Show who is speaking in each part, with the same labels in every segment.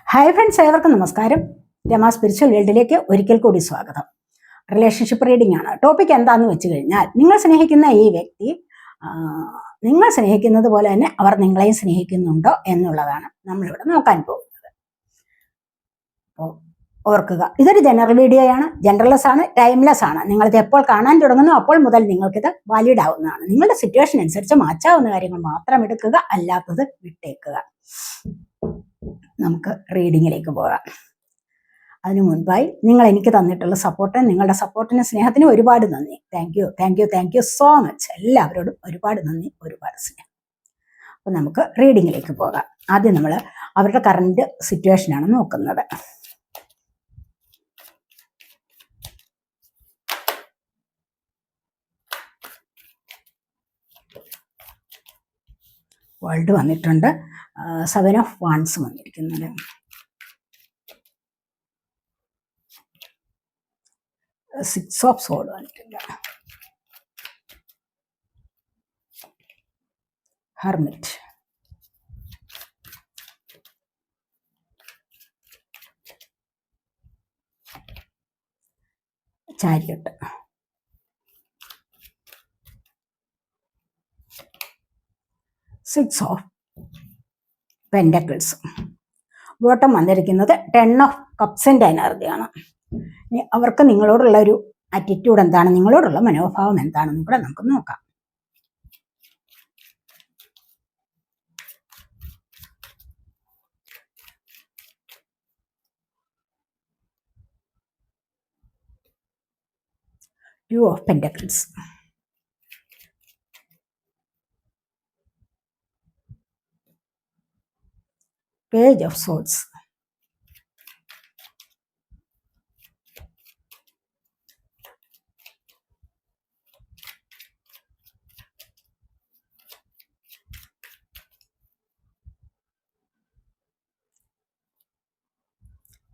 Speaker 1: Hi friends, ഏവർക്കും നമസ്കാരം. Rama spiritual വേൾഡിലേക്ക് ഒരിക്കൽ കൂടി സ്വാഗതം. റിലേഷൻഷിപ്പ് റീഡിംഗ് ആണ്. ടോപ്പിക് എന്താണെന്ന് വെച്ച് കഴിഞ്ഞാൽ, നിങ്ങൾ സ്നേഹിക്കുന്ന ഈ വ്യക്തി നിങ്ങൾ സ്നേഹിക്കുന്നത് പോലെ തന്നെ അവർ നിങ്ങളെയും സ്നേഹിക്കുന്നുണ്ടോ എന്നുള്ളതാണ് നമ്മളിവിടെ നോക്കാൻ പോകുന്നത്. അപ്പോൾ ഓർക്കുക, ഇതൊരു ജനറൽ വീഡിയോയാണ്, ജനറൽലെസ് ആണ്, ടൈംലെസ് ആണ്. നിങ്ങളിത് എപ്പോൾ കാണാൻ തുടങ്ങുന്നു അപ്പോൾ മുതൽ നിങ്ങൾക്കിത് വാലിഡ് ആവുന്നതാണ്. നിങ്ങളുടെ സിറ്റുവേഷൻ അനുസരിച്ച് മാറ്റാവുന്ന കാര്യങ്ങൾ മാത്രം എടുക്കുക, അല്ലാത്തത് വിട്ടേക്കുക. നമുക്ക് റീഡിങ്ങിലേക്ക് പോകാം. അതിനു മുൻപായി നിങ്ങൾ എനിക്ക് തന്നിട്ടുള്ള സപ്പോർട്ട്, നിങ്ങളുടെ സപ്പോർട്ടിനും സ്നേഹത്തിനും ഒരുപാട് നന്ദി. Thank you so much. എല്ലാവരോടും ഒരുപാട് നന്ദി, ഒരുപാട് സ്നേഹം. അപ്പോൾ നമുക്ക് റീഡിങ്ങിലേക്ക് പോകാം. ആദ്യം നമ്മൾ അവരുടെ കറണ്ട് സിറ്റുവേഷനാണ് നോക്കുന്നത്. വേൾഡ് വന്നിട്ടുണ്ട്, 7 ഓഫ് വാൻസ് വന്നിരിക്കുന്നത്, സിക്സ് ഓഫ് സോഡ് വന്നിട്ടുണ്ട്, hermit, ചാരിയട്ട്, six of pentacles. Bottom വന്നിരിക്കുന്നത് 10 ഓഫ് കപ്സിൻ്റെ എനർജിയാണ്. അവർക്ക് നിങ്ങളോടുള്ള ഒരു ആറ്റിറ്റ്യൂഡ് എന്താണ്, നിങ്ങളോടുള്ള മനോഭാവം എന്താണെന്ന് കൂടെ നമുക്ക് നോക്കാം. Two of pentacles, page of swords,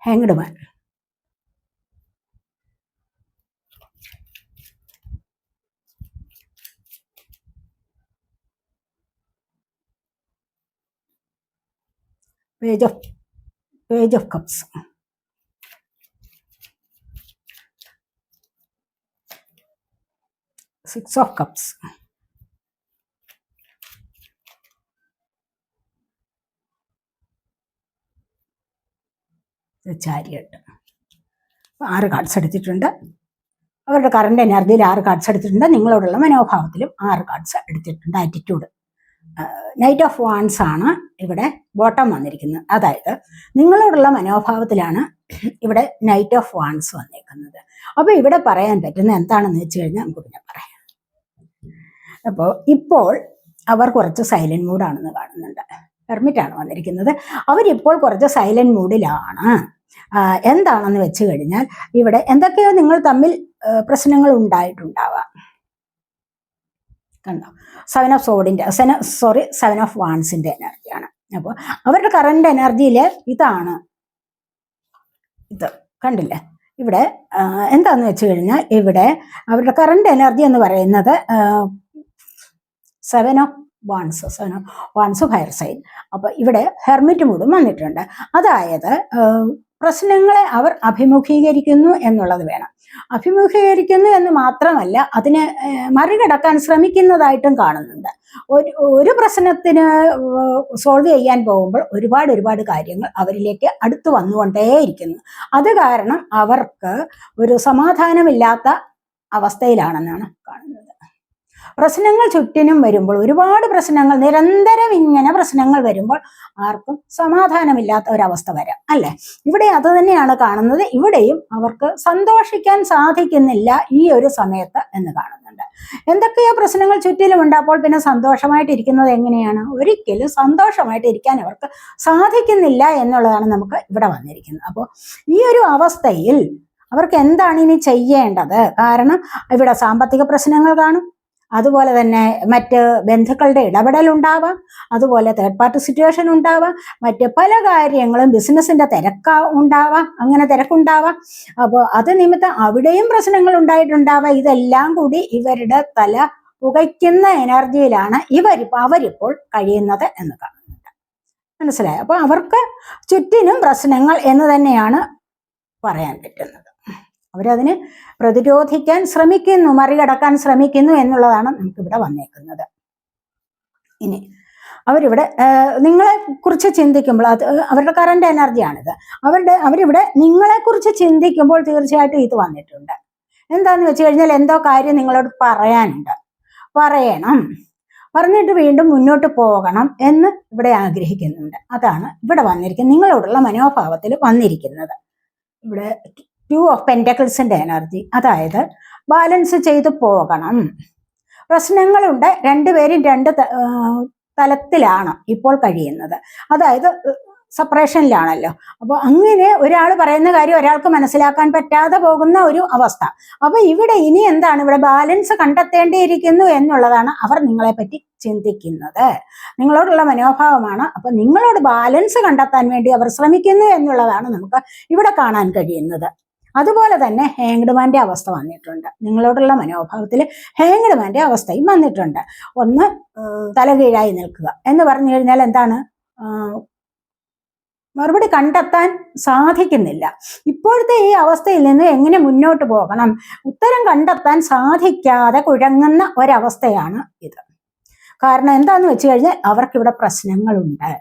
Speaker 1: hanged man, page of cups, six of cups, ചാരിയട്ട്. 6 cards എടുത്തിട്ടുണ്ട്. അവരുടെ കറണ്ട് എനർജിയിൽ 6 കാർഡ്സ് എടുത്തിട്ടുണ്ട്. നിങ്ങളോടുള്ള മനോഭാവത്തിലും 6 കാർഡ്സ് എടുത്തിട്ടുണ്ട്. ആറ്റിറ്റ്യൂഡ്, നൈറ്റ് ഓഫ് വാൻസ് ആണ് ഇവിടെ ബോട്ടം വന്നിരിക്കുന്നത്. അതായത് നിങ്ങളോടുള്ള മനോഭാവത്തിലാണ് ഇവിടെ നൈറ്റ് ഓഫ് വാൻസ് വന്നിരിക്കുന്നത്. അപ്പോൾ ഇവിടെ പറയാൻ പറ്റുന്ന എന്താണെന്ന് വെച്ച് കഴിഞ്ഞാൽ നമുക്ക് പിന്നെ പറയാം. അപ്പോൾ ഇപ്പോൾ അവർ കുറച്ച് സൈലന്റ് മൂഡാണെന്ന് കാണുന്നുണ്ട്. ഹെർമിറ്റാണ് വന്നിരിക്കുന്നത്. അവരിപ്പോൾ കുറച്ച് സൈലന്റ് മൂഡിലാണ്. എന്താണെന്ന് വെച്ച് കഴിഞ്ഞാൽ, ഇവിടെ എന്തൊക്കെയോ നിങ്ങൾ തമ്മിൽ പ്രശ്നങ്ങൾ ഉണ്ടായിട്ടുണ്ടാവാം. കണ്ടോ, 7 ഓഫ് സോഡിൻ്റെ 7 ഓഫ് വാൻസിൻ്റെ എനർജിയാണ്. അപ്പോൾ അവരുടെ കറണ്ട് എനർജിയിൽ ഇതാണ്, ഇത് കണ്ടില്ലേ. ഇവിടെ എന്താന്ന് വെച്ച് കഴിഞ്ഞാൽ, ഇവിടെ അവരുടെ കറണ്ട് എനർജി എന്ന് പറയുന്നത് 7 ഓഫ് വാൻസ് ഫയർ സൈൻ. അപ്പോൾ ഇവിടെ ഹെർമിറ്റ് മൂഡും വന്നിട്ടുണ്ട്. അതായത് പ്രശ്നങ്ങളെ അവർ അഭിമുഖീകരിക്കുന്നു എന്നുള്ളത് വേണം. അഭിമുഖീകരിക്കുന്നു എന്ന് മാത്രമല്ല, അതിനെ മറികടക്കാൻ ശ്രമിക്കുന്നതായിട്ടും കാണുന്നുണ്ട്. ഒരു പ്രശ്നത്തിന് സോൾവ് ചെയ്യാൻ പോകുമ്പോൾ ഒരുപാട് കാര്യങ്ങൾ അവരിലേക്ക് അടുത്ത് വന്നുകൊണ്ടേയിരിക്കുന്നു. അത് കാരണം അവർക്ക് ഒരു സമാധാനമില്ലാത്ത അവസ്ഥയിലാണെന്നാണ് കാണുന്നത്. പ്രശ്നങ്ങൾ ചുറ്റിനും വരുമ്പോൾ, ഒരുപാട് പ്രശ്നങ്ങൾ, നിരന്തരം ഇങ്ങനെ പ്രശ്നങ്ങൾ വരുമ്പോൾ ആർക്കും സമാധാനമില്ലാത്ത ഒരവസ്ഥ വരാം, അല്ലേ? ഇവിടെ അത് തന്നെയാണ് കാണുന്നത്. ഇവിടെയും അവർക്ക് സന്തോഷിക്കാൻ സാധിക്കുന്നില്ല ഈ ഒരു സമയത്ത് എന്ന് കാണുന്നുണ്ട്. എന്തൊക്കെയോ പ്രശ്നങ്ങൾ ചുറ്റിലുമുണ്ട്. അപ്പോൾ പിന്നെ സന്തോഷമായിട്ടിരിക്കുന്നത് എങ്ങനെയാണ്? ഒരിക്കലും സന്തോഷമായിട്ടിരിക്കാൻ അവർക്ക് സാധിക്കുന്നില്ല എന്നുള്ളതാണ് നമുക്ക് ഇവിടെ വന്നിരിക്കുന്നത്. അപ്പോൾ ഈ ഒരു അവസ്ഥയിൽ അവർക്ക് എന്താണ് ഇനി ചെയ്യേണ്ടത്? കാരണം ഇവിടെ സാമ്പത്തിക പ്രശ്നങ്ങൾ കാണും, അതുപോലെ തന്നെ മറ്റ് ബന്ധുക്കളുടെ ഇടപെടൽ ഉണ്ടാവാം, അതുപോലെ തേർഡ് പാർട്ടി സിറ്റുവേഷൻ ഉണ്ടാവാം, മറ്റ് പല കാര്യങ്ങളും, ബിസിനസ്സിന്റെ തിരക്കുണ്ടാവാം. അപ്പോൾ അത് നിമിത്തം അവിടെയും പ്രശ്നങ്ങൾ ഉണ്ടായിട്ടുണ്ടാവാം. ഇതെല്ലാം കൂടി ഇവരുടെ തല പുകയ്ക്കുന്ന എനർജിയിലാണ് അവരിപ്പോൾ കഴിയുന്നത് എന്ന് കാണുന്നുണ്ട്. മനസ്സിലായോ? അപ്പൊ അവർക്ക് ചുറ്റിനും പ്രശ്നങ്ങൾ എന്ന് തന്നെയാണ് പറയാൻ പറ്റുന്നത്. അവരതിന് പ്രതിരോധിക്കാൻ ശ്രമിക്കുന്നു, മറികടക്കാൻ ശ്രമിക്കുന്നു എന്നുള്ളതാണ് നമുക്കിവിടെ വന്നേക്കുന്നത്. ഇനി അവരിവിടെ നിങ്ങളെ കുറിച്ച് ചിന്തിക്കുമ്പോൾ, അത് അവരുടെ കറണ്ട് എനർജിയാണിത്. അവരിവിടെ നിങ്ങളെ കുറിച്ച് ചിന്തിക്കുമ്പോൾ തീർച്ചയായിട്ടും ഇത് വന്നിട്ടുണ്ട്. എന്താന്ന് വെച്ച് കഴിഞ്ഞാൽ എന്തോ കാര്യം നിങ്ങളോട് പറയാനുണ്ട്, പറയണം, പറഞ്ഞിട്ട് വീണ്ടും മുന്നോട്ട് പോകണം എന്ന് ഇവിടെ ആഗ്രഹിക്കുന്നുണ്ട്. അതാണ് ഇവിടെ വന്നിരിക്കുന്നത്, നിങ്ങളോടുള്ള മനോഭാവത്തിൽ വന്നിരിക്കുന്നത്. ഇവിടെ 2 ഓഫ് പെന്റക്കിൾസിന്റെ എനർജി, അതായത് ബാലൻസ് ചെയ്തു പോകണം. പ്രശ്നങ്ങളുണ്ട്, രണ്ടുപേരും രണ്ട് തലത്തിലാണ് ഇപ്പോൾ കഴിയുന്നത്. അതായത് സെപ്പറേഷനിലാണല്ലോ. അപ്പോൾ അങ്ങനെ ഒരാൾ പറയുന്ന കാര്യം ഒരാൾക്ക് മനസ്സിലാക്കാൻ പറ്റാതെ പോകുന്ന ഒരു അവസ്ഥ. അപ്പൊ ഇവിടെ ഇനി എന്താണ്, ഇവിടെ ബാലൻസ് കണ്ടെത്തേണ്ടിയിരിക്കുന്നു എന്നുള്ളതാണ് അവർ നിങ്ങളെ പറ്റി ചിന്തിക്കുന്നത്. നിങ്ങളോടുള്ള മനോഭാവമാണ്. അപ്പൊ നിങ്ങളോട് ബാലൻസ് കണ്ടെത്താൻ വേണ്ടി അവർ ശ്രമിക്കുന്നു എന്നുള്ളതാണ് നമുക്ക് ഇവിടെ കാണാൻ കഴിയുന്നത്. അതുപോലെ തന്നെ ഹാങ്ഡ്മാന്റെ അവസ്ഥ വന്നിട്ടുണ്ട്. നിങ്ങളോടുള്ള മനോഭാവത്തിൽ ഹാങ്ഡ്മാന്റെ അവസ്ഥയും വന്നിട്ടുണ്ട്. ഒന്ന്, തലകീഴായി നിൽക്കുക എന്ന് പറഞ്ഞു കഴിഞ്ഞാൽ എന്താണ്, മറുപടി കണ്ടെത്താൻ സാധിക്കുന്നില്ല. ഇപ്പോഴത്തെ ഈ അവസ്ഥയിൽ നിന്ന് എങ്ങനെ മുന്നോട്ട് പോകണം, ഉത്തരം കണ്ടെത്താൻ സാധിക്കാതെ കുഴങ്ങുന്ന ഒരവസ്ഥയാണ് ഇത്. കാരണം എന്താന്ന് വെച്ച് കഴിഞ്ഞാൽ അവർക്കിവിടെ പ്രശ്നങ്ങളുണ്ട്.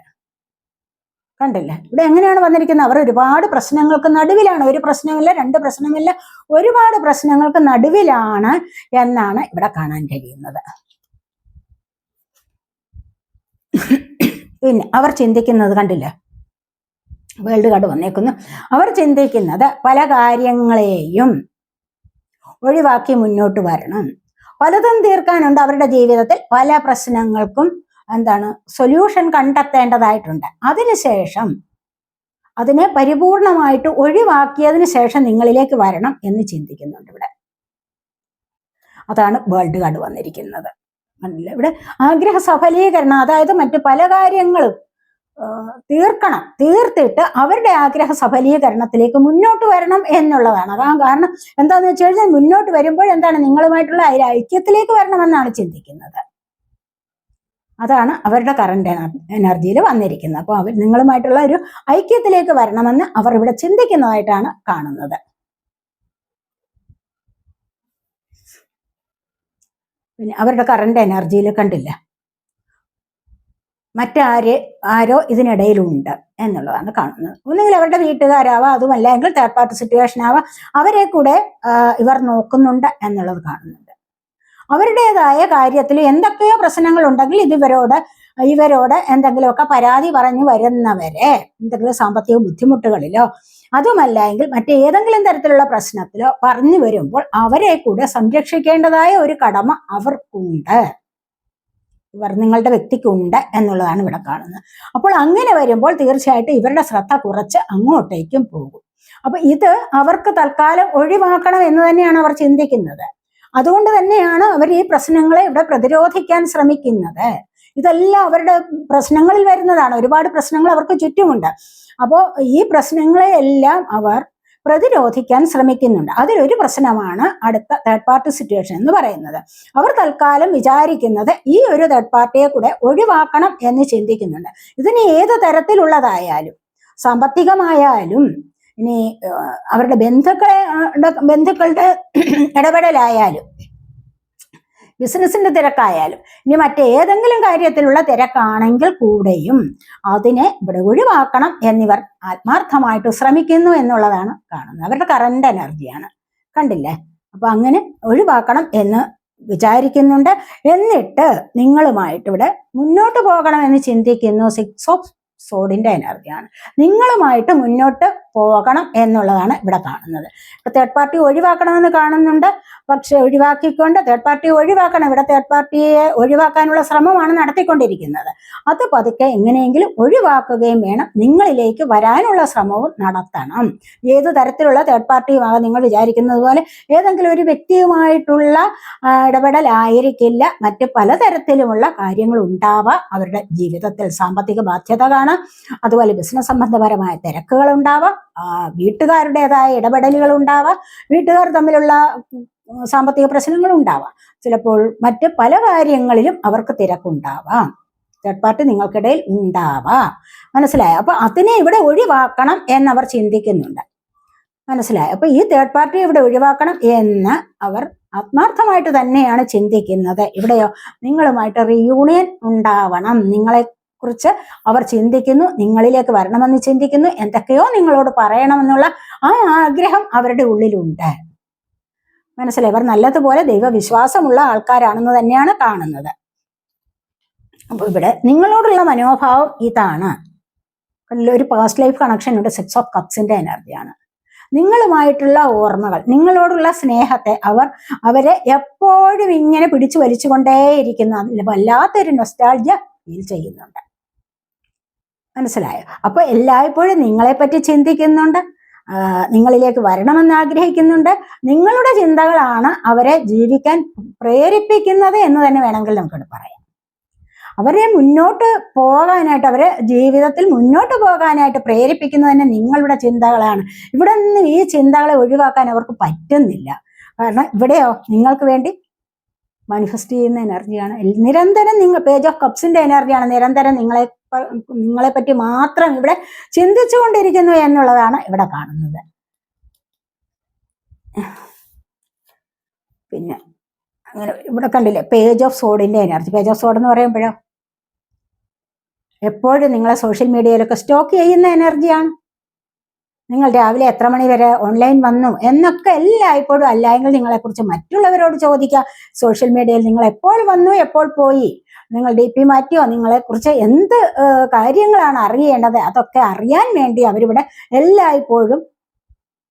Speaker 1: കണ്ടില്ലേ, ഇവിടെ എങ്ങനെയാണ് വന്നിരിക്കുന്നത്, അവർ ഒരുപാട് പ്രശ്നങ്ങൾക്ക് നടുവിലാണ്. ഒരു പ്രശ്നമില്ല, രണ്ട് പ്രശ്നമില്ല, ഒരുപാട് പ്രശ്നങ്ങൾക്ക് നടുവിലാണ് എന്നാണ് ഇവിടെ കാണാൻ കഴിയുന്നത്. പിന്നെ അവർ ചിന്തിക്കുന്നത് കണ്ടില്ലേ, വേൾഡ് കാർഡ് വന്നേക്കുന്നു. അവർ ചിന്തിക്കുന്നത് പല കാര്യങ്ങളെയും ഒഴിവാക്കി മുന്നോട്ട് വരണം. പലതും തീർക്കാനുണ്ട് അവരുടെ ജീവിതത്തിൽ. പല പ്രശ്നങ്ങൾക്കും എന്താണ് സൊല്യൂഷൻ കണ്ടെത്തേണ്ടതായിട്ടുണ്ട്. അതിനുശേഷം അതിനെ പരിപൂർണമായിട്ട് ഒഴിവാക്കിയതിന് ശേഷം നിങ്ങളിലേക്ക് വരണം എന്ന് ചിന്തിക്കുന്നുണ്ട് ഇവിടെ. അതാണ് വേൾഡ് കാർഡ് വന്നിരിക്കുന്നത്. മനസ്സിലായി? ഇവിടെ ആഗ്രഹ സഫലീകരണം, അതായത് മറ്റു പല കാര്യങ്ങളും തീർക്കണം, തീർത്തിട്ട് അവരുടെ ആഗ്രഹ സഫലീകരണത്തിലേക്ക് മുന്നോട്ട് വരണം എന്നുള്ളതാണ്. അതാണ് കാരണം. എന്താന്ന് വെച്ച് കഴിഞ്ഞാൽ മുന്നോട്ട് വരുമ്പോൾ എന്താണ്, നിങ്ങളുമായിട്ടുള്ള ഐക്യത്തിലേക്ക് വരണമെന്നാണ് ചിന്തിക്കുന്നത്. അതാണ് അവരുടെ കറണ്ട് എനർജിയിൽ വന്നിരിക്കുന്നത്. അപ്പോൾ അവർ നിങ്ങളുമായിട്ടുള്ള ഒരു ഐക്യത്തിലേക്ക് വരണമെന്ന് അവർ ഇവിടെ ചിന്തിക്കുന്നതായിട്ടാണ് കാണുന്നത്. പിന്നെ അവരുടെ കറണ്ട് എനർജിയിൽ കണ്ടില്ല, ആരോ ഇതിനിടയിലുണ്ട് എന്നുള്ളതാണ് കാണുന്നത്. ഒന്നുകിൽ അവരുടെ വീട്ടുകാരാവാം, അതുമല്ല എങ്കിൽ തേർഡ് പാർട്ടി സിറ്റുവേഷൻ ആവാം, അവരെ കൂടെ ഇവർ നോക്കുന്നുണ്ട് എന്നുള്ളത് കാണുന്നുണ്ട്. അവരുടേതായ കാര്യത്തിൽ എന്തൊക്കെയോ പ്രശ്നങ്ങൾ ഉണ്ടെങ്കിൽ ഇവരോട് എന്തെങ്കിലുമൊക്കെ പരാതി പറഞ്ഞു വരുന്നവരെ, എന്തെങ്കിലും സാമ്പത്തിക ബുദ്ധിമുട്ടുകളിലോ അതുമല്ല എങ്കിൽ മറ്റേതെങ്കിലും തരത്തിലുള്ള പ്രശ്നത്തിലോ പറഞ്ഞു വരുമ്പോൾ അവരെ കൂടെ സംരക്ഷിക്കേണ്ടതായ ഒരു കടമ അവർക്കുണ്ട്, ഇവർ നിങ്ങളുടെ വ്യക്തിക്കുണ്ട് എന്നുള്ളതാണ് ഇവിടെ കാണുന്നത്. അപ്പോൾ അങ്ങനെ വരുമ്പോൾ തീർച്ചയായിട്ടും ഇവരുടെ ശ്രദ്ധ കുറച്ച് അങ്ങോട്ടേക്കും പോകും. അപ്പൊ ഇത് അവർക്ക് തൽക്കാലം ഒഴിവാക്കണം എന്ന് തന്നെയാണ് അവർ ചിന്തിക്കുന്നത്. അതുകൊണ്ട് തന്നെയാണ് അവർ ഈ പ്രശ്നങ്ങളെ ഇവിടെ പ്രതിരോധിക്കാൻ ശ്രമിക്കുന്നത്. ഇതെല്ലാം അവരുടെ പ്രശ്നങ്ങളിൽ വരുന്നതാണ്. ഒരുപാട് പ്രശ്നങ്ങൾ അവർക്ക് ചുറ്റുമുണ്ട്. അപ്പോൾ ഈ പ്രശ്നങ്ങളെ എല്ലാം അവർ പ്രതിരോധിക്കാൻ ശ്രമിക്കുന്നുണ്ട്. അതിലൊരു പ്രശ്നമാണ് അടുത്ത തേർഡ് പാർട്ടി സിറ്റുവേഷൻ എന്ന് പറയുന്നത്. അവർ തൽക്കാലം വിചാരിക്കുന്നത് ഈ ഒരു തേർഡ് പാർട്ടിയെ കൂടെ ഒഴിവാക്കണം എന്ന് ചിന്തിക്കുന്നുണ്ട്. ഇതിന് ഏത് തരത്തിലുള്ളതായാലും, സാമ്പത്തികമായാലും, ഇനി അവരുടെ ബന്ധുക്കളുടെ ഇടപെടലായാലും, ബിസിനസിന്റെ തിരക്കായാലും, ഇനി മറ്റേതെങ്കിലും കാര്യത്തിലുള്ള തിരക്കാണെങ്കിൽ കൂടെയും അതിനെ ഇവിടെ ഒഴിവാക്കണം എന്നിവർ ആത്മാർത്ഥമായിട്ട് ശ്രമിക്കുന്നു എന്നുള്ളതാണ് കാണുന്നത്. അവരുടെ കറണ്ട് എനർജിയാണ്, കണ്ടില്ലേ? അപ്പൊ അങ്ങനെ ഒഴിവാക്കണം എന്ന് വിചാരിക്കുന്നുണ്ട്. എന്നിട്ട് നിങ്ങളുമായിട്ട് ഇവിടെ മുന്നോട്ട് പോകണം എന്ന് ചിന്തിക്കുന്നു. 6 ഓഫ് സോഡിന്റെ എനർജിയാണ്. നിങ്ങളുമായിട്ട് മുന്നോട്ട് പോകണം എന്നുള്ളതാണ് ഇവിടെ കാണുന്നത്. ഇപ്പൊ തേർഡ് പാർട്ടി ഒഴിവാക്കണമെന്ന് കാണുന്നുണ്ട്. പക്ഷെ ഒഴിവാക്കിക്കൊണ്ട് തേർഡ് പാർട്ടി ഒഴിവാക്കണം. ഇവിടെ തേർഡ് പാർട്ടിയെ ഒഴിവാക്കാനുള്ള ശ്രമമാണ് നടത്തിക്കൊണ്ടിരിക്കുന്നത്. അത് പതുക്കെ എങ്ങനെയെങ്കിലും ഒഴിവാക്കുകയും വേണം. നിങ്ങളിലേക്ക് വരാനുള്ള ശ്രമവും നടത്തണം. ഏത് തരത്തിലുള്ള തേർഡ് പാർട്ടിയുമാകാം. നിങ്ങൾ വിചാരിക്കുന്നത് പോലെ ഏതെങ്കിലും ഒരു വ്യക്തിയുമായിട്ടുള്ള ഇടപെടലായിരിക്കില്ല. മറ്റ് പലതരത്തിലുമുള്ള കാര്യങ്ങൾ ഉണ്ടാവാം. അവരുടെ ജീവിതത്തിൽ സാമ്പത്തിക ബാധ്യത കാണാം, അതുപോലെ ബിസിനസ് സംബന്ധപരമായ തിരക്കുകൾ ഉണ്ടാവാം, വീട്ടുകാരുടേതായ ഇടപെടലുകൾ ഉണ്ടാവാം, വീട്ടുകാർ തമ്മിലുള്ള സാമ്പത്തിക പ്രശ്നങ്ങൾ ഉണ്ടാവാം. ചിലപ്പോൾ മറ്റ് പല കാര്യങ്ങളിലും അവർക്ക് തിരക്കുണ്ടാവാം. തേർഡ് പാർട്ടി നിങ്ങൾക്കിടയിൽ ഉണ്ടാവാം. മനസ്സിലായോ? അപ്പൊ അതിനെ ഇവിടെ ഒഴിവാക്കണം എന്നവർ ചിന്തിക്കുന്നുണ്ട്. മനസ്സിലായോ? അപ്പൊ ഈ തേർഡ് പാർട്ടി ഇവിടെ ഒഴിവാക്കണം എന്ന് അവർ ആത്മാർത്ഥമായിട്ട് തന്നെയാണ് ചിന്തിക്കുന്നത്. ഇവിടെയോ നിങ്ങളുമായിട്ട് റീയൂണിയൻ ഉണ്ടാവണം, നിങ്ങളെ കുറിച്ച് അവർ ചിന്തിക്കുന്നു, നിങ്ങളിലേക്ക് വരണമെന്ന് ചിന്തിക്കുന്നു, എന്തൊക്കെയോ നിങ്ങളോട് പറയണമെന്നുള്ള ആ ആഗ്രഹം അവരുടെ ഉള്ളിലുണ്ട്. മനസ്സിലായി? അവർ നല്ലതുപോലെ ദൈവവിശ്വാസമുള്ള ആൾക്കാരാണെന്ന് തന്നെയാണ് കാണുന്നത്. അപ്പൊ ഇവിടെ നിങ്ങളോടുള്ള മനോഭാവം ഇതാണ്. ഒരു പാസ്റ്റ് ലൈഫ് കണക്ഷൻ ഉണ്ട്. 6 ഓഫ് കപ്സിന്റെ എനർജിയാണ്. നിങ്ങളുമായിട്ടുള്ള ഓർമ്മകൾ, നിങ്ങളോടുള്ള സ്നേഹത്തെ അവരെ എപ്പോഴും ഇങ്ങനെ പിടിച്ചു വലിച്ചുകൊണ്ടേയിരിക്കുന്നു. അതിൽ വല്ലാത്തൊരു നൊസ്റ്റാൾജിയ ഫീൽ ചെയ്യുന്നുണ്ട്. മനസ്സിലായോ? അപ്പൊ എല്ലായ്പ്പോഴും നിങ്ങളെപ്പറ്റി ചിന്തിക്കുന്നുണ്ട്, നിങ്ങളിലേക്ക് വരണമെന്ന് ആഗ്രഹിക്കുന്നുണ്ട്. നിങ്ങളുടെ ചിന്തകളാണ് അവരെ ജീവിക്കാൻ പ്രേരിപ്പിക്കുന്നത് എന്ന് തന്നെ വേണമെങ്കിൽ നമുക്കിവിടെ പറയാം. അവരെ മുന്നോട്ട് പോകാനായിട്ട്, അവരെ ജീവിതത്തിൽ മുന്നോട്ട് പോകാനായിട്ട് പ്രേരിപ്പിക്കുന്നത് തന്നെ നിങ്ങളുടെ ചിന്തകളാണ്. ഇവിടെ നിന്ന് ഈ ചിന്തകളെ ഒഴിവാക്കാൻ അവർക്ക് പറ്റുന്നില്ല. കാരണം ഇവിടെയോ നിങ്ങൾക്ക് വേണ്ടി മാനിഫെസ്റ്റ് ചെയ്യുന്ന എനർജിയാണ്. നിരന്തരം നിങ്ങൾ പേജ് ഓഫ് കപ്സിന്റെ എനർജിയാണ്. നിരന്തരം നിങ്ങളെ പറ്റി മാത്രം ഇവിടെ ചിന്തിച്ചു കൊണ്ടിരിക്കുന്നു എന്നുള്ളതാണ് ഇവിടെ കാണുന്നത്. പിന്നെ അങ്ങനെ ഇവിടെ കണ്ടില്ലേ പേജ് ഓഫ് സോഡിന്റെ എനർജി. പേജ് ഓഫ് സോഡ് എന്ന് പറയുമ്പോഴോ എപ്പോഴും നിങ്ങളെ സോഷ്യൽ മീഡിയയിലൊക്കെ സ്റ്റോക്ക് ചെയ്യുന്ന എനർജിയാണ്. നിങ്ങൾ രാവിലെ എത്ര മണി വരെ ഓൺലൈൻ വന്നു എന്നൊക്കെ എല്ലായ്പ്പോഴും, അല്ലെങ്കിൽ നിങ്ങളെക്കുറിച്ച് മറ്റുള്ളവരോട് ചോദിക്കുക. സോഷ്യൽ മീഡിയയിൽ നിങ്ങൾ എപ്പോൾ വന്നു, എപ്പോൾ പോയി, നിങ്ങൾ DP മാറ്റിയോ, നിങ്ങളെക്കുറിച്ച് എന്ത് കാര്യങ്ങളാണ് അറിയേണ്ടത്, അതൊക്കെ അറിയാൻ വേണ്ടി അവരിവിടെ എല്ലായ്പ്പോഴും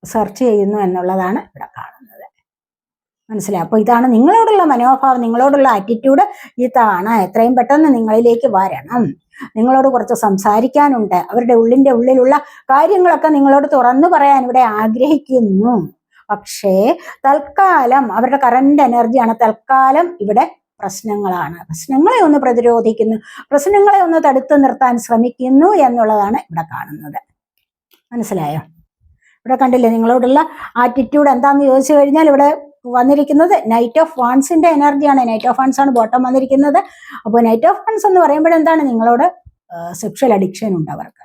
Speaker 1: സെർച്ച് ചെയ്യുന്നു എന്നുള്ളതാണ് ഇവിടെ കാണുന്നത്. മനസ്സിലായി? അപ്പോൾ ഇതാണ് നിങ്ങളോടുള്ള മനോഭാവം, നിങ്ങളോടുള്ള ആറ്റിറ്റ്യൂഡ് ഇതാണ്. എത്രയും പെട്ടെന്ന് നിങ്ങളിലേക്ക് വരണം, നിങ്ങളോട് കുറച്ച് സംസാരിക്കാനുണ്ട്, അവരുടെ ഉള്ളിലുള്ള കാര്യങ്ങളൊക്കെ നിങ്ങളോട് തുറന്നു പറയാൻ ഇവിടെ ആഗ്രഹിക്കുന്നു. പക്ഷേ തൽക്കാലം അവരുടെ കറന്റ് എനർജിയാണ്. തൽക്കാലം ഇവിടെ പ്രശ്നങ്ങളാണ്. പ്രശ്നങ്ങളെ ഒന്ന് പ്രതിരോധിക്കുന്നു, പ്രശ്നങ്ങളെ ഒന്ന് തടുത്തു നിർത്താൻ ശ്രമിക്കുന്നു എന്നുള്ളതാണ് ഇവിടെ കാണുന്നത്. മനസ്സിലായോ? ഇവിടെ കണ്ടില്ലേ നിങ്ങളോടുള്ള ആറ്റിറ്റ്യൂഡ് എന്താന്ന് ചോദിച്ചു കഴിഞ്ഞാൽ ഇവിടെ വന്നിരിക്കുന്നത് നൈറ്റ് ഓഫ് വാൺസിന്റെ എനർജിയാണ്. നൈറ്റ് ഓഫ് വാൺസ് ആണ് ബോട്ടം വന്നിരിക്കുന്നത്. അപ്പോൾ നൈറ്റ് ഓഫ് വാൺസ് എന്ന് പറയുമ്പോഴെന്താണ്, നിങ്ങളോട് സെക്ഷൽ അഡിക്ഷൻ ഉണ്ട് അവർക്ക്.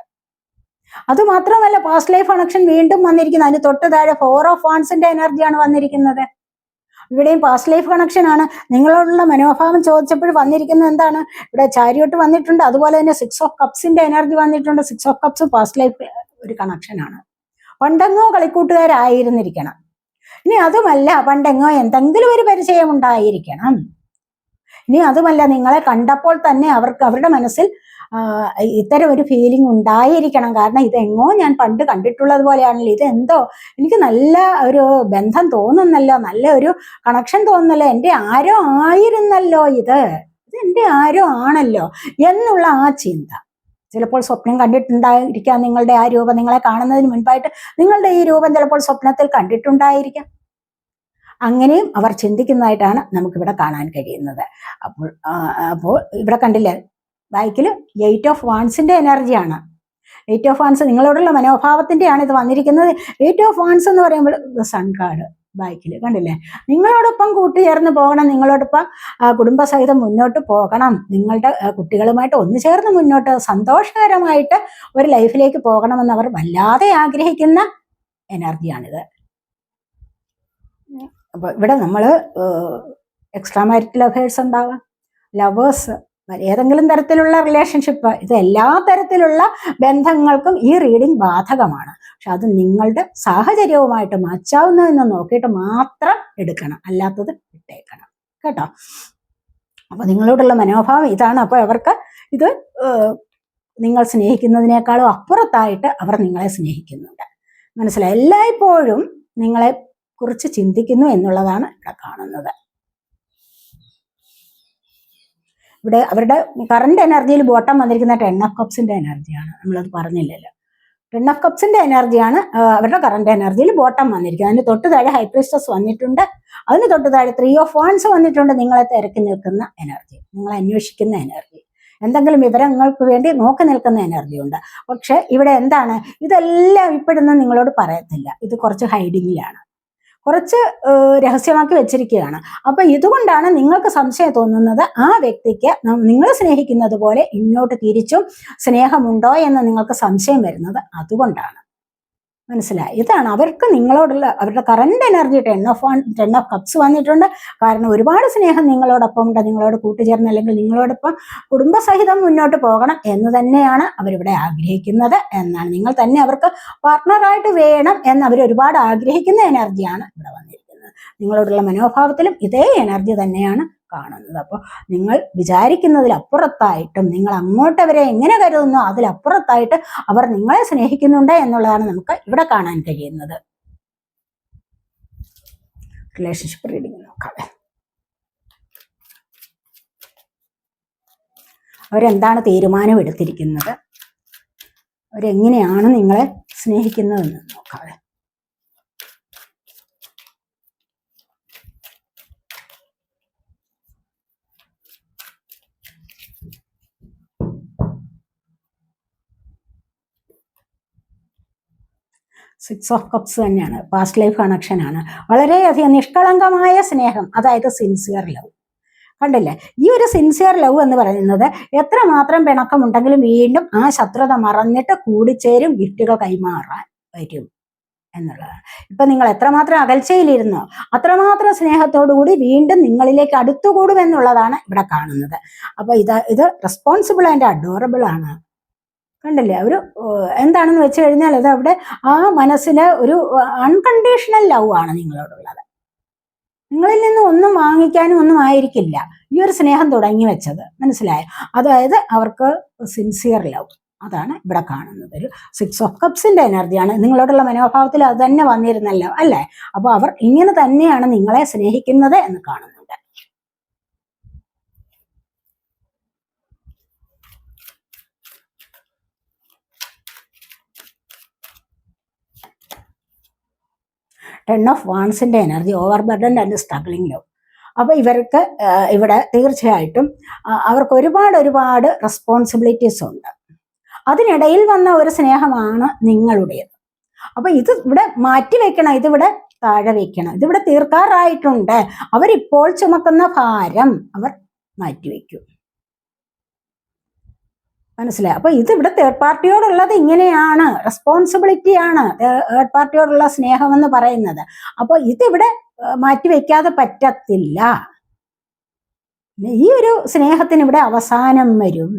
Speaker 1: അതുമാത്രമല്ല പാസ്റ്റ് ലൈഫ് കണക്ഷൻ വീണ്ടും വന്നിരിക്കുന്നത്. അതിന് തൊട്ട് താഴെ 4 ഓഫ് വാൺസിന്റെ എനർജിയാണ് വന്നിരിക്കുന്നത്. ഇവിടെയും പാസ്റ്റ് ലൈഫ് കണക്ഷൻ ആണ്. നിങ്ങളോടുള്ള മനോഭാവം ചോദിച്ചപ്പോൾ വന്നിരിക്കുന്നത് എന്താണ്, ഇവിടെ ചാരിയോട്ട് വന്നിട്ടുണ്ട്. അതുപോലെ തന്നെ 6 ഓഫ് കപ്സിന്റെ എനർജി വന്നിട്ടുണ്ട്. 6 ഓഫ് കപ്സ് പാസ്റ്റ് ലൈഫ് ഒരു കണക്ഷനാണ്. പണ്ടെങ്ങോ കളിക്കൂട്ടുകാരായിരുന്നിരിക്കണം. ഇനി അതുമല്ല, പണ്ടെങ്ങോ എന്തെങ്കിലും ഒരു പരിചയം ഉണ്ടായിരിക്കണം. ഇനി അതുമല്ല, നിങ്ങളെ കണ്ടപ്പോൾ തന്നെ അവരുടെ മനസ്സിൽ ഇത്തരം ഒരു ഫീലിംഗ് ഉണ്ടായിരിക്കണം. കാരണം ഇതെങ്ങോ ഞാൻ പണ്ട് കണ്ടിട്ടുള്ളത് പോലെയാണല്ലോ, ഇതെന്തോ എനിക്ക് നല്ല ഒരു ബന്ധം തോന്നുന്നല്ലോ, നല്ല ഒരു കണക്ഷൻ തോന്നുന്നല്ലോ, എൻ്റെ ആരോ ആയിരുന്നല്ലോ, ഇത് എൻ്റെ ആരോ ആണല്ലോ എന്നുള്ള ആ ചിന്ത. ചിലപ്പോൾ സ്വപ്നം കണ്ടിട്ടുണ്ടായിരിക്കാം നിങ്ങളുടെ ആ രൂപം. നിങ്ങളെ കാണുന്നതിന് മുൻപായിട്ട് നിങ്ങളുടെ ഈ രൂപം ചിലപ്പോൾ സ്വപ്നത്തിൽ കണ്ടിട്ടുണ്ടായിരിക്കാം. അങ്ങനെയും അവർ ചിന്തിക്കുന്നതായിട്ടാണ് നമുക്കിവിടെ കാണാൻ കഴിയുന്നത്. അപ്പോൾ ഇവിടെ കണ്ടില്ലേ ബാക്കിൽ 8 ഓഫ് വാൺസിന്റെ എനർജിയാണ്. 8 ഓഫ് വാൺസ് നിങ്ങളോടുള്ള മനോഭാവത്തിന്റെയാണ് ഇത് വന്നിരിക്കുന്നത്. 8 ഓഫ് വാൺസ് എന്ന് പറയുമ്പോൾ സൺ കാർഡ് ബാക്കിൽ കണ്ടില്ലേ, നിങ്ങളോടൊപ്പം കൂട്ടുചേർന്ന് പോകണം, നിങ്ങളോടൊപ്പം കുടുംബസഹിതം മുന്നോട്ട് പോകണം, നിങ്ങളുടെ കുട്ടികളുമായിട്ട് ഒന്നു ചേർന്ന് മുന്നോട്ട് സന്തോഷകരമായിട്ട് ഒരു ലൈഫിലേക്ക് പോകണമെന്ന് അവർ വല്ലാതെ ആഗ്രഹിക്കുന്ന എനർജിയാണിത്. അപ്പോൾ ഇവിടെ നമ്മൾ എക്സ്ട്രാ മാരിറ്റൽ അഫയേഴ്സ് ഉണ്ടാകാം, ലവേഴ്സ്, ഏതെങ്കിലും തരത്തിലുള്ള റിലേഷൻഷിപ്പ്, ഇത് എല്ലാ തരത്തിലുള്ള ബന്ധങ്ങൾക്കും ഈ റീഡിംഗ് ബാധകമാണ്. പക്ഷെ അത് നിങ്ങളുടെ സാഹചര്യവുമായിട്ട് മാച്ചാവുന്നതെന്ന് നോക്കിയിട്ട് മാത്രം എടുക്കണം, അല്ലാത്തത് ഇട്ടേക്കണം കേട്ടോ. അപ്പൊ നിങ്ങളോടുള്ള മനോഭാവം ഇതാണ്. അപ്പൊ അവർക്ക് ഇത് നിങ്ങൾ സ്നേഹിക്കുന്നതിനേക്കാളും അപ്പുറത്തായിട്ട് അവർ നിങ്ങളെ സ്നേഹിക്കുന്നുണ്ട്. മനസ്സിലായി? എല്ലായ്പ്പോഴും നിങ്ങളെ കുറിച്ച് ചിന്തിക്കുന്നു എന്നുള്ളതാണ് ഇവിടെ കാണുന്നത്. ഇവിടെ അവരുടെ കറന്റ് എനർജിയിൽ ബോട്ടം വന്നിരിക്കുന്ന 10 ഓഫ് കപ്സിന്റെ എനർജിയാണ്. നമ്മളത് പറഞ്ഞില്ലല്ലോ. 10 ഓഫ് കപ്സിന്റെ എനർജിയാണ് അവരുടെ കറന്റ് എനർജിയിൽ ബോട്ടം വന്നിരിക്കുന്നത്. അതിന് തൊട്ട് താഴെ ഹൈ പ്രീസ്റ്റസ് വന്നിട്ടുണ്ട്. അതിന് തൊട്ട് താഴെ 3 ഓഫ് വാൺസ് വന്നിട്ടുണ്ട്. നിങ്ങളെ തിരക്കി നിൽക്കുന്ന എനർജി, നിങ്ങളെ അന്വേഷിക്കുന്ന എനർജി, എന്തെങ്കിലും വിവരങ്ങൾക്ക് വേണ്ടി നോക്കി നിൽക്കുന്ന എനർജി ഉണ്ട്. പക്ഷെ ഇവിടെ എന്താണ്, ഇതെല്ലാം ഇപ്പോഴൊന്നും നിങ്ങളോട് പറയത്തില്ല. ഇത് കുറച്ച് ഹൈഡിങ്ങിലാണ്. കുറച്ച് രഹസ്യമാക്കി വെച്ചിരിക്കുകയാണ്. അപ്പൊ ഇതുകൊണ്ടാണ് നിങ്ങൾക്ക് സംശയം തോന്നുന്നത് ആ വ്യക്തിക്ക് നിങ്ങൾ സ്നേഹിക്കുന്നത് പോലെ ഇങ്ങോട്ട് തിരിച്ചും സ്നേഹമുണ്ടോ എന്ന് നിങ്ങൾക്ക് സംശയം വരുന്നത് അതുകൊണ്ടാണ്. മനസ്സിലായി? ഇതാണ് അവർക്ക് നിങ്ങളോടുള്ള അവരുടെ കറണ്ട് എനർജി 10 ഓഫ് കപ്സ് വന്നിട്ടുണ്ട്. കാരണം ഒരുപാട് സ്നേഹം നിങ്ങളോടൊപ്പം ഉണ്ട്, നിങ്ങളോട് കൂട്ടുചേർന്ന് അല്ലെങ്കിൽ നിങ്ങളോടൊപ്പം കുടുംബസഹിതം മുന്നോട്ട് പോകണം എന്ന് തന്നെയാണ് അവരിവിടെ ആഗ്രഹിക്കുന്നത് എന്നാണ്. നിങ്ങൾ തന്നെ അവർക്ക് പാർട്ട്ണറായിട്ട് വേണം എന്ന് അവർ ഒരുപാട് ആഗ്രഹിക്കുന്ന എനർജിയാണ് ഇവിടെ വന്നിരിക്കുന്നത്. നിങ്ങളോടുള്ള മനോഭാവത്തിലും ഇതേ എനർജി തന്നെയാണ് കാണുന്നത്. അപ്പോൾ നിങ്ങൾ വിചാരിക്കുന്നതിലപ്പുറത്തായിട്ടും നിങ്ങൾ അങ്ങോട്ട് അവരെ എങ്ങനെ കരുതുന്നോ അതിലപ്പുറത്തായിട്ട് അവർ നിങ്ങളെ സ്നേഹിക്കുന്നുണ്ട് എന്നുള്ളതാണ് നമുക്ക് ഇവിടെ കാണാൻ കഴിയുന്നത്. റിലേഷൻഷിപ്പ് റീഡിംഗ് നോക്കാവേ. അവരെന്താണ് തീരുമാനം എടുത്തിരിക്കുന്നത്, അവരെങ്ങനെയാണ് നിങ്ങളെ സ്നേഹിക്കുന്നതെന്ന് നോക്കാവേ. സിക്സ് ഓഫ് കപ്സ് തന്നെയാണ്, പാസ്റ്റ് ലൈഫ് കണക്ഷനാണ്. വളരെയധികം നിഷ്കളങ്കമായ സ്നേഹം, അതായത് സിൻസിയർ ലവ്. കണ്ടില്ലേ, ഈ ഒരു സിൻസിയർ ലവ് എന്ന് പറയുന്നത് എത്രമാത്രം പിണക്കമുണ്ടെങ്കിലും വീണ്ടും ആ ശത്രുത മറന്നിട്ട് കൂടിച്ചേരും, ഗിഫ്റ്റുകൾ കൈമാറാൻ വരും എന്നുള്ളതാണ്. ഇപ്പൊ നിങ്ങൾ എത്രമാത്രം അകൽച്ചയിലിരുന്നോ അത്രമാത്രം സ്നേഹത്തോടു കൂടി വീണ്ടും നിങ്ങളിലേക്ക് അടുത്തുകൂടും എന്നുള്ളതാണ് ഇവിടെ കാണുന്നത്. അപ്പൊ ഇത് റെസ്പോൺസിബിൾ ആൻഡ് അഡോറബിൾ ആണ്. കണ്ടില്ലേ, ഒരു എന്താണെന്ന് വെച്ച് കഴിഞ്ഞാൽ അത് അവിടെ ആ മനസ്സിന് ഒരു അൺകണ്ടീഷണൽ ലവ് ആണ് നിങ്ങളോടുള്ളത്. നിങ്ങളിൽ നിന്ന് ഒന്നും വാങ്ങിക്കാനും ഒന്നും ആയിരിക്കില്ല ഈ ഒരു സ്നേഹം തുടങ്ങി വെച്ചത്. മനസ്സിലായോ? അതായത് അവർക്ക് സിൻസിയർ ലവ്, അതാണ് ഇവിടെ കാണുന്നത്. ഒരു സിക്സ് ഓഫ് കപ്സിന്റെ എനർജിയാണ്. നിങ്ങളോടുള്ള മനോഭാവത്തിൽ അത് തന്നെ വന്നിരുന്നല്ലോ അല്ലേ? അപ്പൊ അവർ ഇങ്ങനെ തന്നെയാണ് നിങ്ങളെ സ്നേഹിക്കുന്നത് എന്ന് കാണുന്നുണ്ട്. ടെൻ ഓഫ് വാൺസിന്റെ energy, over burden and struggling love. അപ്പൊ ഇവർക്ക് ഇവിടെ തീർച്ചയായിട്ടും അവർക്ക് ഒരുപാട് റെസ്പോൺസിബിലിറ്റീസ് ഉണ്ട്. അതിനിടയിൽ വന്ന ഒരു സ്നേഹമാണ് നിങ്ങളുടേത്. അപ്പൊ ഇത് ഇവിടെ മാറ്റിവെക്കണം, ഇതിവിടെ താഴെ വെക്കണം, ഇതിവിടെ തീർക്കാറായിട്ടുണ്ട്. അവരിപ്പോൾ ചുമക്കുന്ന ഭാരം അവർ മാറ്റിവെക്കും. മനസ്സിലായി? അപ്പൊ ഇതിവിടെ തേർഡ് പാർട്ടിയോടുള്ളത് ഇങ്ങനെയാണ്, റെസ്പോൺസിബിലിറ്റിയാണ് തേർഡ് പാർട്ടിയോടുള്ള സ്നേഹം എന്ന് പറയുന്നത്. അപ്പൊ ഇതിവിടെ മാറ്റിവെക്കാതെ പറ്റത്തില്ല. ഈ ഒരു സ്നേഹത്തിന് ഇവിടെ അവസാനം വരും,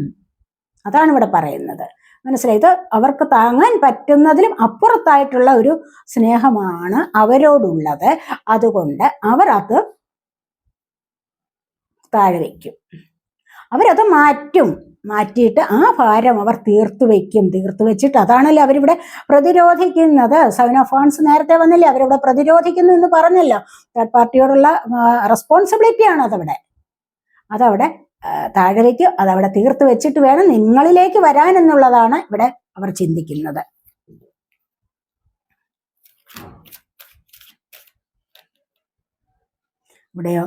Speaker 1: അതാണ് ഇവിടെ പറയുന്നത്. മനസ്സിലായി? ഇത് അവർക്ക് താങ്ങാൻ പറ്റുന്നതിലും അപ്പുറത്തായിട്ടുള്ള ഒരു സ്നേഹമാണ് അവരോടുള്ളത്. അതുകൊണ്ട് അവരത് താഴെ വയ്ക്കും, അവരത് മാറ്റിയിട്ട് ആ ഭാരം അവർ തീർത്തു വെച്ചിട്ട് അതാണല്ലോ അവരിവിടെ പ്രതിരോധിക്കുന്നത്. 7 ഓഫ് വാൺസ് നേരത്തെ വന്നില്ലേ, അവരിവിടെ പ്രതിരോധിക്കുന്നു എന്ന് പറഞ്ഞല്ലോ. തേർഡ് പാർട്ടിയോടുള്ള റെസ്പോൺസിബിലിറ്റിയാണ് അതവിടെ താഴെ വയ്ക്കും, അതവിടെ തീർത്തു വെച്ചിട്ട് വേണം നിങ്ങളിലേക്ക് വരാൻ എന്നുള്ളതാണ് ഇവിടെ അവർ ചിന്തിക്കുന്നത്. ഇവിടെയോ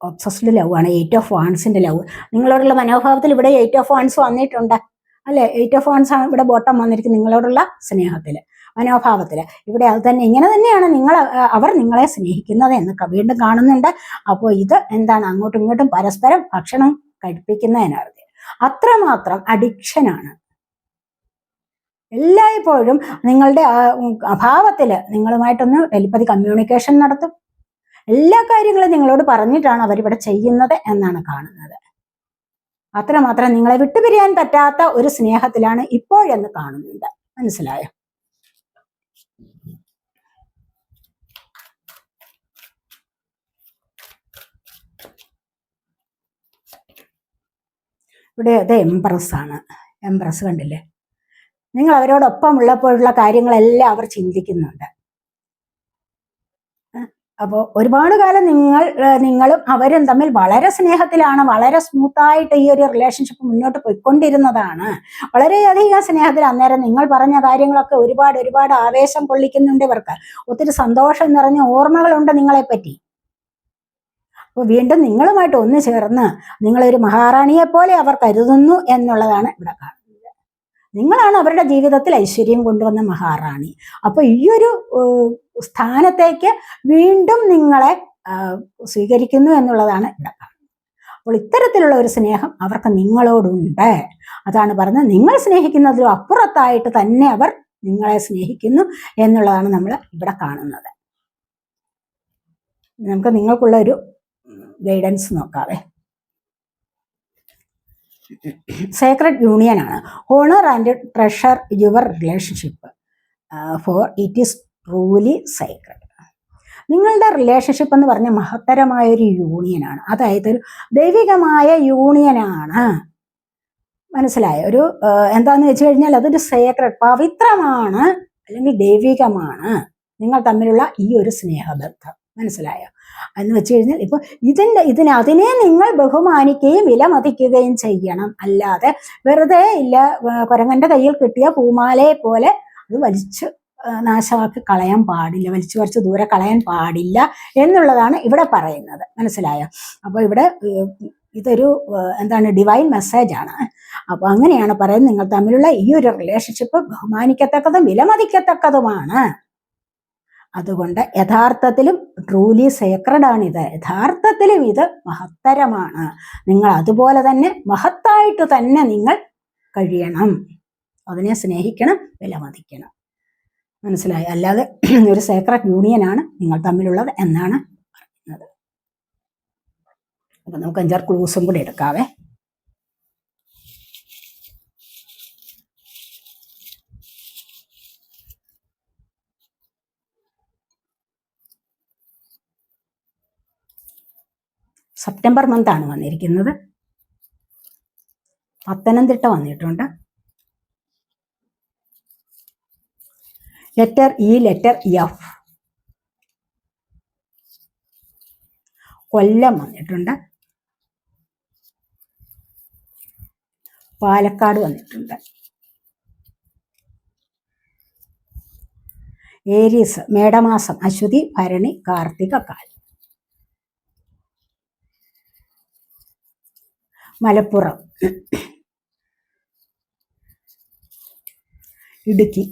Speaker 1: ഒബ്സസ്ഡ് ലവ് ആണ്, 8 ഓഫ് വാൺസിന്റെ ലവ്. നിങ്ങളോടുള്ള മനോഭാവത്തിൽ ഇവിടെ 8 ഓഫ് വാൺസ് വന്നിട്ടുണ്ട് അല്ലെ? 8 ഓഫ് വാൺസ് ആണ് ഇവിടെ ബോട്ടം വന്നിരിക്കുന്നത് നിങ്ങളോടുള്ള സ്നേഹത്തില്, മനോഭാവത്തില്. ഇവിടെ അത് തന്നെ, ഇങ്ങനെ തന്നെയാണ് അവർ നിങ്ങളെ സ്നേഹിക്കുന്നത് എന്ന് വീണ്ടും കാണുന്നുണ്ട്. അപ്പോൾ ഇത് എന്താണ്, അങ്ങോട്ടും ഇങ്ങോട്ടും പരസ്പരം ഭക്ഷണം കഴിപ്പിക്കുന്ന എനർജി. അത്രമാത്രം അഡിക്ഷനാണ്. എല്ലായ്പ്പോഴും നിങ്ങളുടെ അഭാവത്തില് നിങ്ങളുമായിട്ടൊന്ന് ടെലിപ്പതി കമ്മ്യൂണിക്കേഷൻ നടത്തും. എല്ലാ കാര്യങ്ങളും നിങ്ങളോട് പറഞ്ഞിട്ടാണ് അവരിവിടെ ചെയ്യുന്നത് എന്നാണ് കാണുന്നത്. അത്രമാത്രം നിങ്ങളെ വിട്ടുപിരിയാൻ പറ്റാത്ത ഒരു സ്നേഹത്തിലാണ് ഇപ്പോഴെന്ന് കാണുന്നുണ്ട്. മനസ്സിലായോ? ഇവിടെ അത് എംപ്രസ് ആണ്. എംപ്രസ് കണ്ടില്ലേ, നിങ്ങൾ അവരോടൊപ്പം ഉള്ളപ്പോഴുള്ള കാര്യങ്ങളെല്ലാം അവർ ചിന്തിക്കുന്നുണ്ട്. അപ്പോൾ ഒരുപാട് കാലം നിങ്ങളും അവരും തമ്മിൽ വളരെ സ്നേഹത്തിലാണ്, വളരെ സ്മൂത്തായിട്ട് ഈ ഒരു റിലേഷൻഷിപ്പ് മുന്നോട്ട് പോയിക്കൊണ്ടിരുന്നതാണ്. വളരെയധികം സ്നേഹത്തിൽ. അന്നേരം നിങ്ങൾ പറഞ്ഞ കാര്യങ്ങളൊക്കെ ഒരുപാട് ആവേശം കൊള്ളിക്കുന്നുണ്ട് ഇവർക്ക്. ഒത്തിരി സന്തോഷം നിറഞ്ഞ ഓർമ്മകളുണ്ട് നിങ്ങളെപ്പറ്റി. അപ്പോൾ വീണ്ടും നിങ്ങളുമായിട്ട് ഒന്ന് ചേർന്ന് നിങ്ങളൊരു മഹാറാണിയെ പോലെ അവർ കരുതുന്നു എന്നുള്ളതാണ് ഇവിടെ കാണുന്നത്. നിങ്ങളാണ് അവരുടെ ജീവിതത്തിൽ ഐശ്വര്യം കൊണ്ടുവന്ന മഹാറാണി. അപ്പൊ ഈ ഒരു സ്ഥാനത്തേക്ക് വീണ്ടും നിങ്ങളെ സ്വീകരിക്കുന്നു എന്നുള്ളതാണ് ഇവിടെ കാണുന്നത്. അപ്പോൾ ഇത്തരത്തിലുള്ള ഒരു സ്നേഹം അവർക്ക് നിങ്ങളോടുണ്ട്. അതാണ് പറഞ്ഞത്, നിങ്ങൾ സ്നേഹിക്കുന്നതിലും അപ്പുറത്തായിട്ട് തന്നെ അവർ നിങ്ങളെ സ്നേഹിക്കുന്നു എന്നുള്ളതാണ് നമ്മൾ ഇവിടെ കാണുന്നത്. നമുക്ക് നിങ്ങൾക്കുള്ള ഒരു ഗൈഡൻസ് നോക്കാവേ. സേക്രഡ് യൂണിയൻ ആണ്. Honour and treasure your relationship for it is truly sacred. നിങ്ങളുടെ റിലേഷൻഷിപ്പ് എന്ന് പറഞ്ഞ മഹത്തരമായ ഒരു യൂണിയനാണ്. അതായത് ഒരു ദൈവികമായ യൂണിയനാണ്. മനസ്സിലായ ഒരു എന്താന്ന് വെച്ച് കഴിഞ്ഞാൽ അതൊരു സേക്രഡ്, പവിത്രമാണ്, അല്ലെങ്കിൽ ദൈവികമാണ് നിങ്ങൾ തമ്മിലുള്ള ഈ ഒരു സ്നേഹബന്ധം. മനസ്സിലായോ? എന്ന് വെച്ച് കഴിഞ്ഞാൽ ഇപ്പൊ അതിനെ നിങ്ങൾ ബഹുമാനിക്കുകയും വിലമതിക്കുകയും ചെയ്യണം. അല്ലാതെ വെറുതെ ഇല്ല കുരങ്ങന്റെ കയ്യിൽ കിട്ടിയ പൂമാലയെ പോലെ അത് വലിച്ച് നാശമാക്കി കളയാൻ പാടില്ല, വലിച്ചു പറിച്ച് ദൂരെ കളയാൻ പാടില്ല എന്നുള്ളതാണ് ഇവിടെ പറയുന്നത്. മനസ്സിലായോ? അപ്പൊ ഇവിടെ ഇതൊരു എന്താണ്, ഡിവൈൻ മെസ്സേജ് ആണ്. അപ്പൊ അങ്ങനെയാണ് പറയുന്നത്, നിങ്ങൾ തമ്മിലുള്ള ഈ ഒരു റിലേഷൻഷിപ്പ് ബഹുമാനിക്കത്തക്കതും വിലമതിക്കത്തക്കതുമാണ്. അതുകൊണ്ട് യഥാർത്ഥത്തിലും ട്രൂലി സേക്രഡ് ആണിത്. യഥാർത്ഥത്തിലും ഇത് മഹത്തരമാണ്. നിങ്ങൾ അതുപോലെ തന്നെ മഹത്തായിട്ട് തന്നെ നിങ്ങൾ കഴിയണം. അതിനെ സ്നേഹിക്കണം, വിലമതിക്കണം. മനസ്സിലായി? അല്ലാതെ ഒരു സേക്രഡ് യൂണിയനാണ് നിങ്ങൾ തമ്മിലുള്ളത് എന്നാണ് പറയുന്നത്. അപ്പൊ നമുക്ക് 5-6 ക്ലൂസും കൂടി എടുക്കാവേ. സെപ്റ്റംബർ മന്താണ് വന്നിരിക്കുന്നത്. പത്തനംതിട്ട വന്നിട്ടുണ്ട്. Letter E, letter F. Kollam വന്നിട്ടുണ്ട്. പാലക്കാട് വന്നിട്ടുണ്ട്. ഏരീസ്, മേടമാസം, അശ്വതി, ഭരണി, കാർത്തിക, കാൽ. Malappuram, Idukki,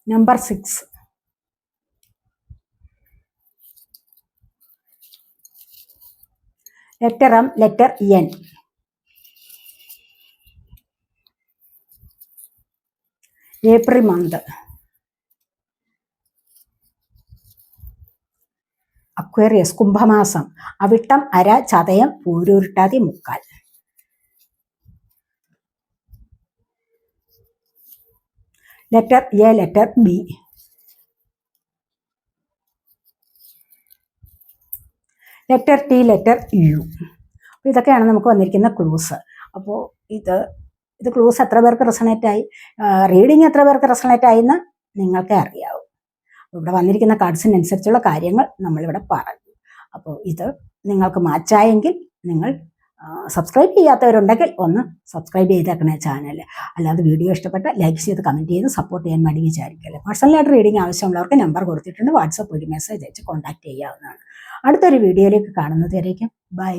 Speaker 1: number 6. Letter M, letter N. April month. Aquarius, കുംഭമാസം, അവിട്ടം, അര, ചതയം, പൂരുരുട്ടാതി, മുക്കാൽ. Letter A, letter B. Letter T, letter U. ഇതൊക്കെയാണ് നമുക്ക് വന്നിരിക്കുന്ന ക്ലൂസ്. അപ്പോൾ ഇത് ക്ലൂസ് എത്ര പേർക്ക് റെസണേറ്റ് ആയി, റീഡിങ് എത്ര പേർക്ക് റെസണേറ്റ് ആയി എന്ന് നിങ്ങൾക്കേ അറിയാവൂ. ഇവിടെ വന്നിരിക്കുന്ന കാർഡ്സിനനുസരിച്ചുള്ള കാര്യങ്ങൾ നമ്മളിവിടെ പറഞ്ഞു. അപ്പോൾ ഇത് നിങ്ങൾക്ക് മാച്ചായെങ്കിൽ നിങ്ങൾ സബ്സ്ക്രൈബ് ചെയ്യാത്തവരുണ്ടെങ്കിൽ ഒന്ന് സബ്സ്ക്രൈബ് ചെയ്തേക്കണേ ചാനൽ. അല്ലാതെ വീഡിയോ ഇഷ്ടപ്പെട്ട ലൈക്ക് ചെയ്ത് കമൻറ്റ് ചെയ്ത് സപ്പോർട്ട് ചെയ്യാൻ വേണ്ടി വിചാരിക്കല്ലേ. പേഴ്സണലായിട്ട് റീഡിങ് ആവശ്യമുള്ളവർക്ക് നമ്പർ കൊടുത്തിട്ടുണ്ട്, വാട്സപ്പ് വഴി മെസ്സേജ് അയച്ച് കോൺടാക്ട് ചെയ്യാവുന്നതാണ്. അടുത്തൊരു വീഡിയോയിലേക്ക് കാണുന്നത് വരേക്കും ബൈ.